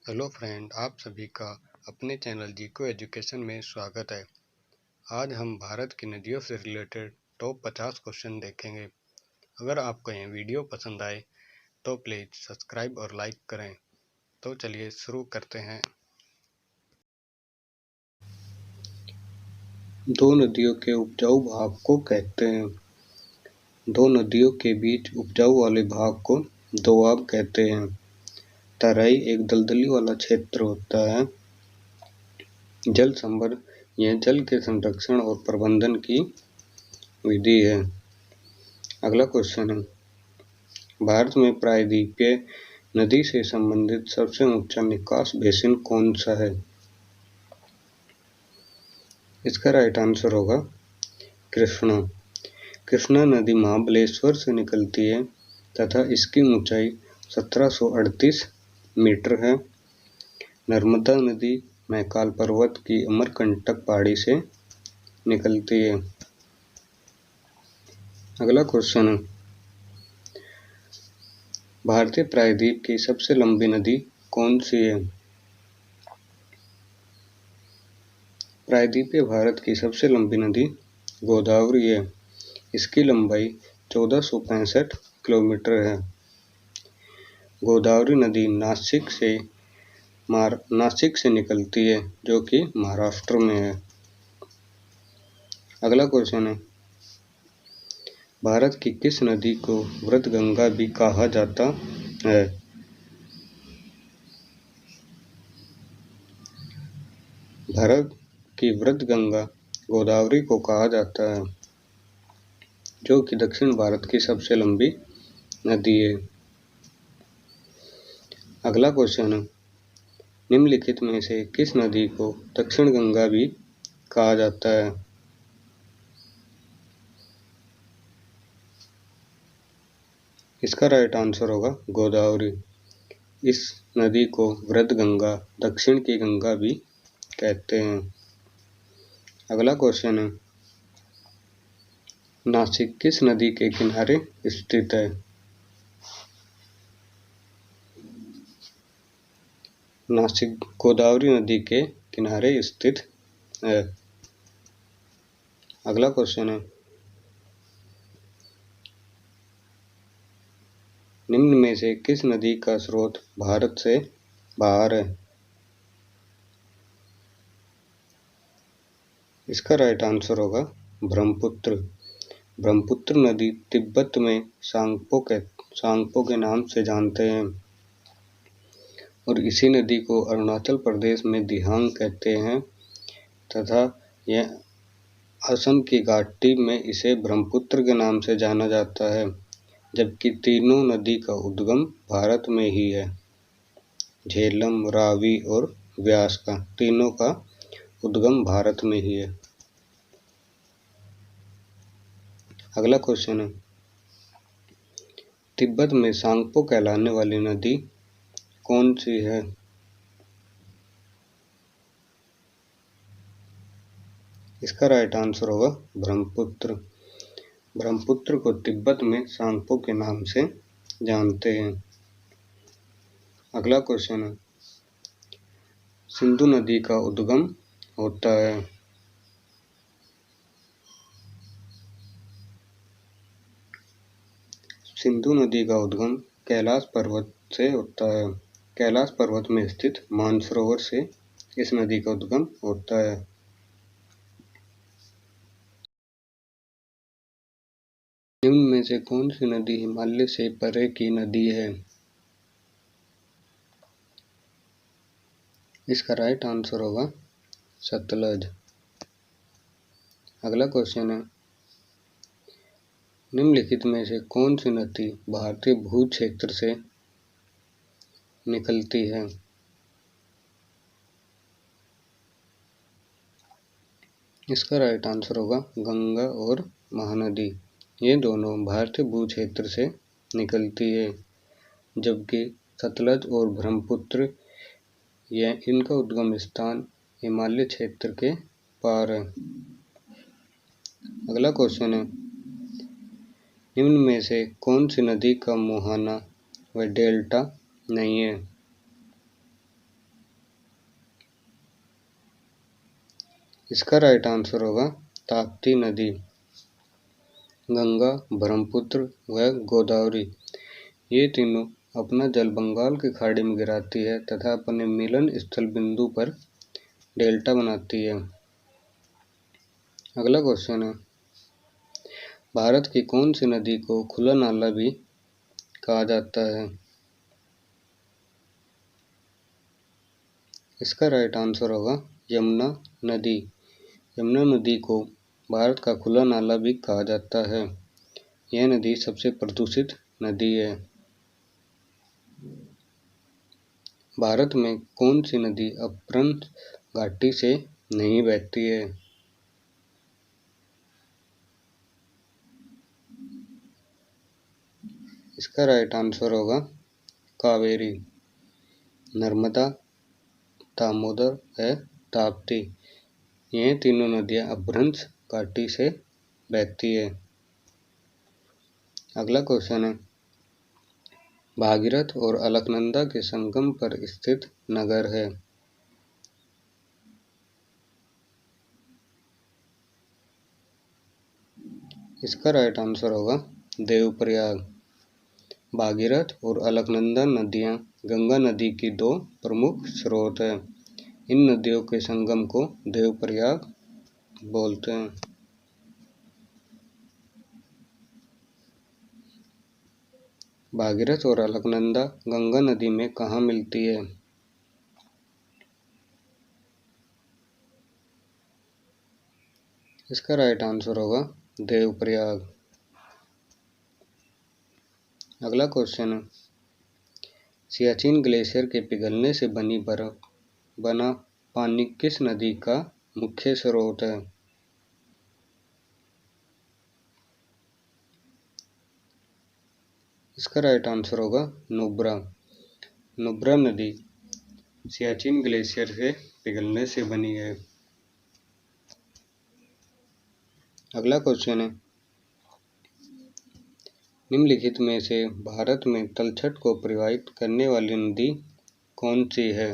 Hello friend, आप सभी का अपने चैनल जीको एजुकेशन में स्वागत है। आज हम भारत की नदियों से रिलेटेड टॉप 50 क्वेश्चन देखेंगे। अगर आपको यह वीडियो पसंद आए तो प्लीज़ सब्सक्राइब और लाइक करें। तो चलिए शुरू करते हैं। दो नदियों के उपजाऊ भाग को कहते हैं। दो नदियों के बीच उपजाऊ वाले भाग को दोआब कहते हैं। तराई एक दलदली वाला क्षेत्र होता है। जल संभर यह जल के संरक्षण और प्रबंधन की विधि है। अगला क्वेश्चन है, भारत में प्रायद्वीपीय नदी से संबंधित सबसे ऊंचा निकास बेसिन कौन सा है? इसका राइट आंसर होगा कृष्णा। कृष्णा नदी महाबलेश्वर से निकलती है तथा इसकी ऊंचाई 1738 मीटर है। नर्मदा नदी मैकाल पर्वत की अमरकंटक पहाड़ी से निकलती है। अगला क्वेश्चन है, भारतीय प्रायद्वीप की सबसे लंबी नदी कौन सी है? प्रायद्वीपीय भारत की सबसे लंबी नदी गोदावरी है। इसकी लंबाई 1465 किलोमीटर है। गोदावरी नदी नासिक से निकलती है, जो कि महाराष्ट्र में है। अगला क्वेश्चन है, भारत की किस नदी को वृद्धगंगा भी कहा जाता है? भारत की वृद्धगंगा गोदावरी को कहा जाता है, जो कि दक्षिण भारत की सबसे लंबी नदी है। अगला क्वेश्चन है, निम्नलिखित में से किस नदी को दक्षिण गंगा भी कहा जाता है? इसका राइट आंसर होगा गोदावरी। इस नदी को वृद्धगंगा, दक्षिण की गंगा भी कहते हैं। अगला क्वेश्चन है, नासिक किस नदी के किनारे स्थित है? नासिक गोदावरी नदी के किनारे स्थित है। अगला क्वेश्चन है, निम्न में से किस नदी का स्रोत भारत से बाहर है? इसका राइट आंसर होगा ब्रह्मपुत्र। ब्रह्मपुत्र नदी तिब्बत में सांगपो के नाम से जानते हैं और इसी नदी को अरुणाचल प्रदेश में दिहांग कहते हैं तथा यह असम की घाटी में इसे ब्रह्मपुत्र के नाम से जाना जाता है, जबकि तीनों नदी का उद्गम भारत में ही है। झेलम, रावी और व्यास का तीनों का उद्गम भारत में ही है। अगला क्वेश्चन है, तिब्बत में सांगपो कहलाने वाली नदी कौन सी है? इसका राइट आंसर होगा ब्रह्मपुत्र। ब्रह्मपुत्र को तिब्बत में सांगपो के नाम से जानते हैं। अगला क्वेश्चन है, सिंधु नदी का उद्गम होता है। सिंधु नदी का उद्गम कैलाश पर्वत से होता है। कैलाश पर्वत में स्थित मानसरोवर से इस नदी का उद्गम होता है। निम्न में से कौन सी नदी हिमालय से परे की नदी है? इसका राइट आंसर होगा सतलज। अगला क्वेश्चन है, निम्नलिखित में से कौन सी नदी भारतीय भू क्षेत्र से निकलती है? इसका राइट आंसर होगा गंगा और महानदी। ये दोनों भारतीय भू क्षेत्र से निकलती है, जबकि सतलज और ब्रह्मपुत्र इनका उद्गम स्थान हिमालय क्षेत्र के पार है। अगला क्वेश्चन है, निम्न में से कौन सी नदी का मुहाना व डेल्टा नहीं है? इसका राइट आंसर होगा ताप्ती नदी। गंगा, ब्रह्मपुत्र व गोदावरी ये तीनों अपना जल बंगाल की खाड़ी में गिराती है तथा अपने मिलन स्थल बिंदु पर डेल्टा बनाती है। अगला क्वेश्चन है, भारत की कौन सी नदी को खुला नाला भी कहा जाता है? इसका राइट आंसर होगा यमुना नदी। यमुना नदी को भारत का खुला नाला भी कहा जाता है। यह नदी सबसे प्रदूषित नदी है। भारत में कौन सी नदी अपभ्रंश घाटी से नहीं बहती है? इसका राइट आंसर होगा कावेरी। नर्मदा, दामोदर है ताप्ती, यह तीनों नदियां अपभ्रंश घाटी से बहती है। अगला क्वेश्चन है, भागीरथ और अलकनंदा के संगम पर स्थित नगर है? इसका राइट आंसर होगा देवप्रयाग। भागीरथ और अलकनंदा नदियां गंगा नदी की दो प्रमुख स्रोत हैं। इन नदियों के संगम को देवप्रयाग बोलते हैं। भागीरथ और अलकनंदा गंगा नदी में कहाँ मिलती है? इसका राइट आंसर होगा देवप्रयाग। अगला क्वेश्चन है, सियाचिन ग्लेशियर के पिघलने से बना पानी किस नदी का मुख्य स्रोत है? इसका राइट आंसर होगा नुब्रा। नुब्रा नदी सियाचिन ग्लेशियर से पिघलने से बनी है। अगला क्वेश्चन है, निम्नलिखित में से भारत में तलछट को प्रवाहित करने वाली नदी कौन सी है?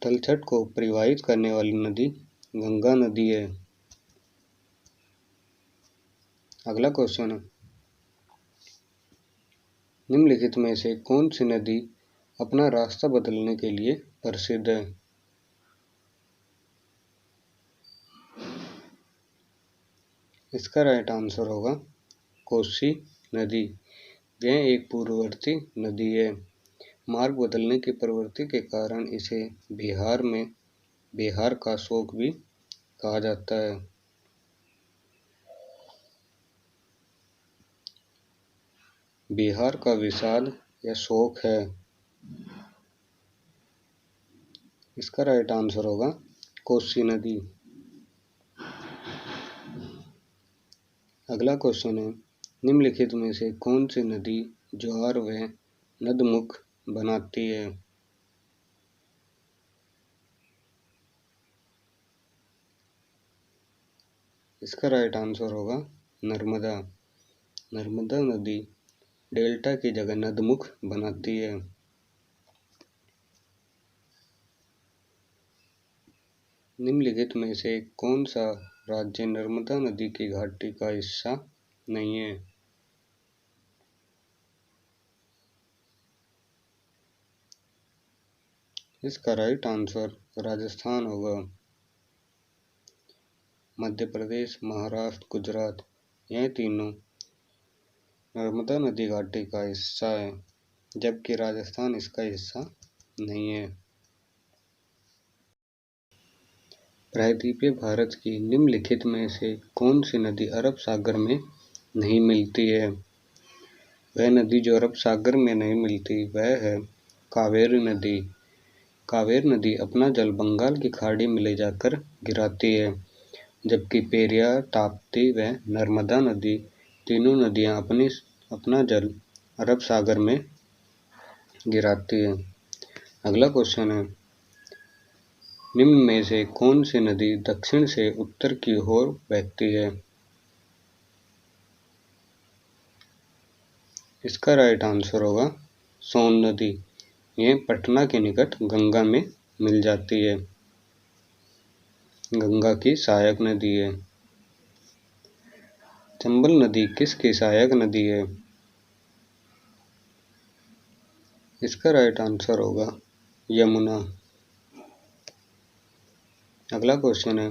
तलछट को प्रवाहित करने वाली नदी गंगा नदी है। अगला क्वेश्चन है, निम्नलिखित में से कौन सी नदी अपना रास्ता बदलने के लिए प्रसिद्ध है? इसका राइट आंसर होगा कोसी नदी। यह एक पूर्ववर्ती नदी है। मार्ग बदलने की प्रवृत्ति के कारण इसे बिहार का शोक भी कहा जाता है। बिहार का विषाद या शोक है। इसका राइट आंसर होगा कोसी नदी। अगला क्वेश्चन है, निम्नलिखित में से कौन सी नदी ज्वार व नदमुख बनाती है? इसका राइट आंसर होगा नर्मदा। नर्मदा नदी डेल्टा की जगह नदमुख बनाती है। निम्नलिखित में से कौन सा राज्य नर्मदा नदी की घाटी का हिस्सा नहीं है? इसका राइट आंसर राजस्थान होगा। मध्य प्रदेश, महाराष्ट्र, गुजरात यह तीनों नर्मदा नदी घाटी का हिस्सा है, जबकि राजस्थान इसका हिस्सा नहीं है। प्रायद्वीपीय भारत की निम्नलिखित में से कौन सी नदी अरब सागर में नहीं मिलती है? वह नदी जो अरब सागर में नहीं मिलती वह है कावेरी नदी। कावेरी नदी अपना जल बंगाल की खाड़ी में ले जाकर गिराती है, जबकि पेरियार, ताप्ती व नर्मदा नदी तीनों नदियां अपना जल अरब सागर में गिराती है। अगला क्वेश्चन है, निम्न में से कौन सी नदी दक्षिण से उत्तर की ओर बहती है? इसका राइट आंसर होगा सोन नदी, यह पटना के निकट गंगा में मिल जाती है। गंगा की सहायक नदी है। चंबल नदी किसकी सहायक नदी है? इसका राइट आंसर होगा यमुना। अगला क्वेश्चन है,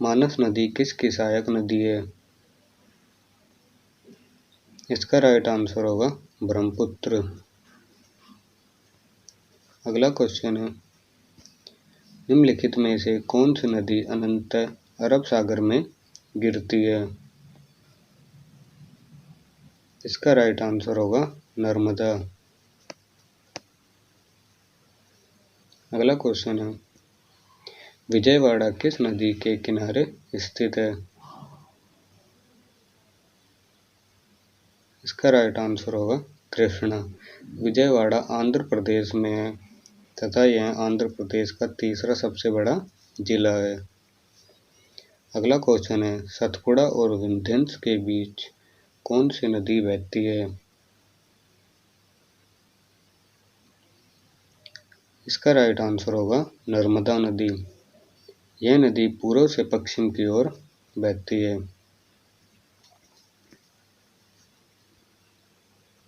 मानस नदी किसकी सहायक नदी है? इसका राइट आंसर होगा ब्रह्मपुत्र। अगला क्वेश्चन है, निम्नलिखित में से कौन सी नदी अनंत अरब सागर में गिरती है? इसका राइट आंसर होगा नर्मदा। अगला क्वेश्चन है, विजयवाड़ा किस नदी के किनारे स्थित है? इसका राइट आंसर होगा कृष्णा। विजयवाड़ा आंध्र प्रदेश में है तथा यह आंध्र प्रदेश का तीसरा सबसे बड़ा जिला है। अगला क्वेश्चन है, सतपुड़ा और विंध्यंस के बीच कौन सी नदी बहती है? इसका राइट आंसर होगा नर्मदा नदी। यह नदी पूर्व से पश्चिम की ओर बहती है।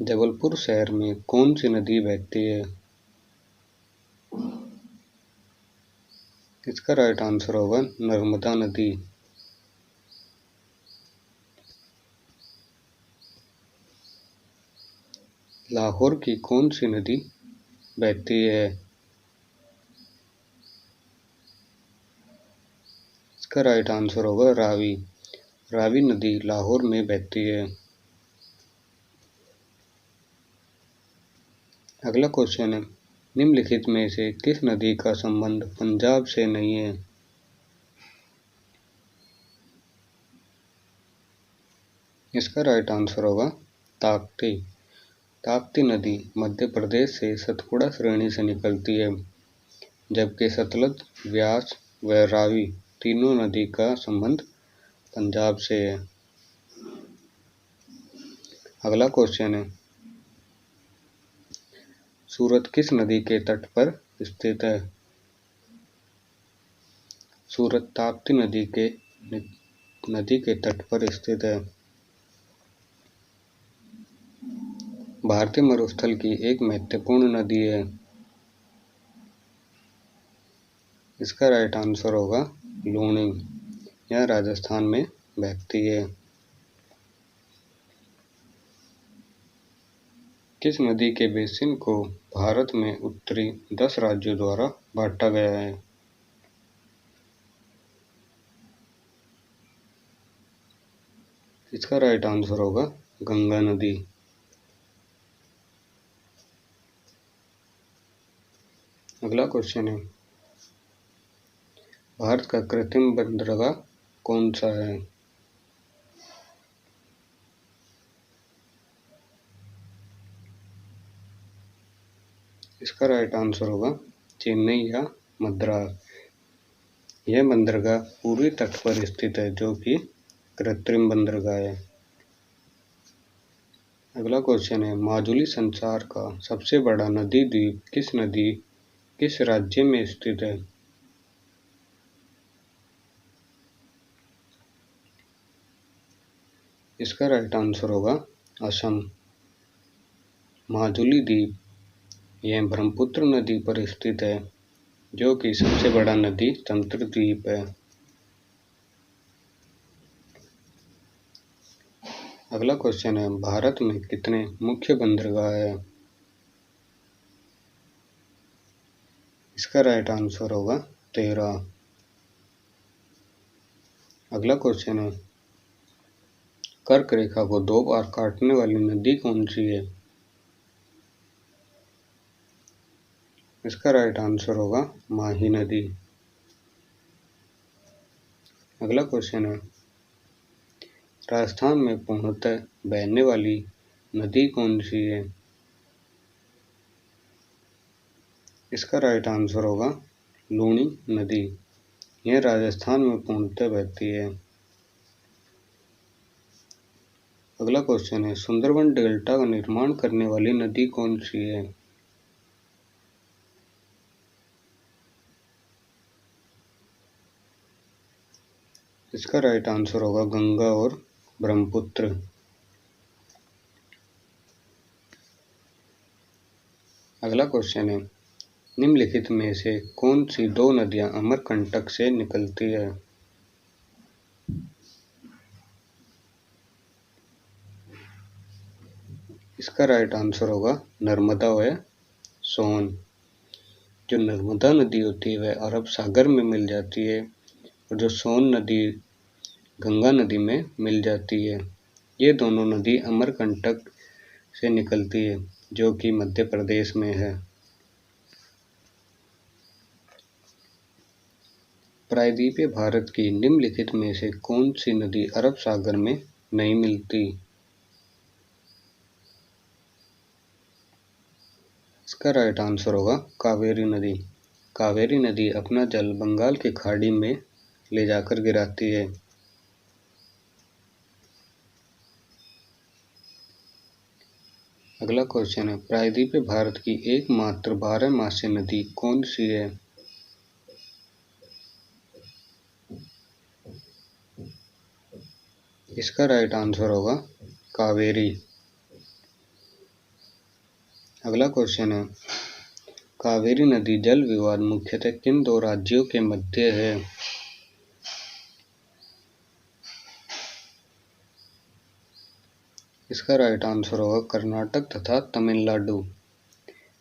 जबलपुर शहर में कौन सी नदी बहती है? इसका राइट आंसर होगा नर्मदा नदी। लाहौर की कौन सी नदी बहती है? इसका राइट आंसर होगा रावी। रावी नदी लाहौर में बहती है। अगला क्वेश्चन है, निम्नलिखित में से किस नदी का संबंध पंजाब से नहीं है? इसका राइट आंसर होगा ताप्ती। ताप्ती नदी मध्य प्रदेश से सतपुड़ा श्रेणी से निकलती है, जबकि सतलज, व्यास व रावी तीनों नदी का संबंध पंजाब से है। अगला क्वेश्चन है, सूरत किस नदी के तट पर स्थित है? सूरत ताप्ती नदी के तट पर स्थित है। भारतीय मरुस्थल की एक महत्वपूर्ण नदी है। इसका राइट आंसर होगा लूनी। यह राजस्थान में बहती है। किस नदी के बेसिन को भारत में उत्तरी 10 राज्यों द्वारा बांटा गया है? इसका राइट आंसर होगा गंगा नदी। अगला क्वेश्चन है, भारत का कृत्रिम बंदरगाह कौन सा है? इसका राइट आंसर होगा चेन्नई या मद्रास। यह बंदरगाह पूर्वी तट पर स्थित है, जो कि कृत्रिम बंदरगाह है। अगला क्वेश्चन है, माजुली संसार का सबसे बड़ा नदी द्वीप किस राज्य में स्थित है? इसका राइट आंसर होगा असम। माजुली द्वीप यह ब्रह्मपुत्र नदी पर स्थित है, जो कि सबसे बड़ा नदी तंत्र द्वीप है। अगला क्वेश्चन है, भारत में कितने मुख्य बंदरगाह है? इसका राइट आंसर होगा 13। अगला क्वेश्चन है, कर्क रेखा को 2 बार काटने वाली नदी कौन सी है? इसका राइट आंसर होगा माही नदी। अगला क्वेश्चन है, राजस्थान में पूर्णतः बहने वाली नदी कौन सी है? इसका राइट आंसर होगा लूनी नदी। यह राजस्थान में पूर्णतः बहती है। अगला क्वेश्चन है, सुंदरबन डेल्टा का निर्माण करने वाली नदी कौन सी है? इसका राइट आंसर होगा गंगा और ब्रह्मपुत्र। अगला क्वेश्चन है, निम्नलिखित में से कौन सी दो नदियां अमरकंटक से निकलती है? इसका राइट आंसर होगा नर्मदा व सोन। जो नर्मदा नदी होती है वह अरब सागर में मिल जाती है और जो सोन नदी गंगा नदी में मिल जाती है। ये दोनों नदी अमरकंटक से निकलती है जो कि मध्य प्रदेश में है। प्रायद्वीपीय भारत की निम्नलिखित में से कौन सी नदी अरब सागर में नहीं मिलती? इसका राइट आंसर होगा कावेरी नदी। कावेरी नदी अपना जल बंगाल की खाड़ी में ले जाकर गिराती है। अगला क्वेश्चन है, प्रायद्वीपीय भारत की एकमात्र 12 नदी कौन सी है? इसका राइट आंसर होगा कावेरी। अगला क्वेश्चन है, कावेरी नदी जल विवाद मुख्यतः किन दो राज्यों के मध्य है? इसका राइट आंसर होगा कर्नाटक तथा तमिलनाडु।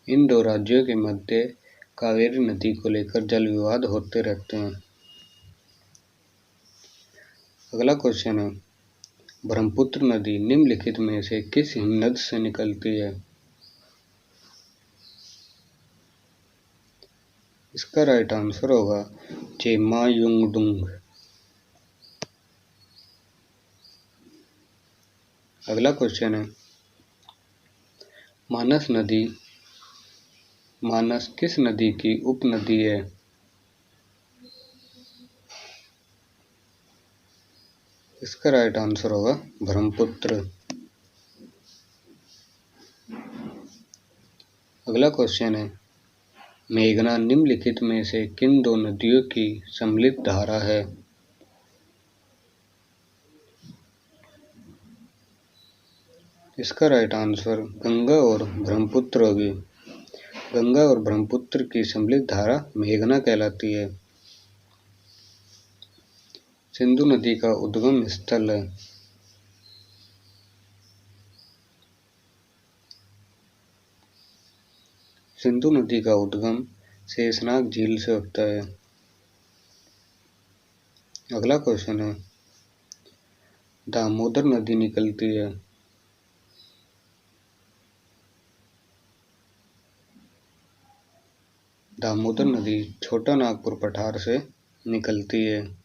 इन दो राज्यों के मध्य कावेरी नदी को लेकर जल विवाद होते रहते हैं। अगला क्वेश्चन है, ब्रह्मपुत्र नदी निम्नलिखित में से किस हिमनद से निकलती है? इसका राइट आंसर होगा चेमायुंगडुंग। अगला क्वेश्चन है, मानस किस नदी की उपनदी है? इसका राइट आंसर होगा ब्रह्मपुत्र। अगला क्वेश्चन है, मेघना निम्नलिखित में से किन दो नदियों की सम्मिलित धारा है? इसका राइट आंसर गंगा और ब्रह्मपुत्र होगी। गंगा और ब्रह्मपुत्र की सम्मिलित धारा मेघना कहलाती है। सिंधु नदी का उद्गम स्थल है। सिंधु नदी का उद्गम शेषनाग झील से होता है। अगला क्वेश्चन है, दामोदर नदी निकलती है। दामोदर नदी छोटा नागपुर पठार से निकलती है।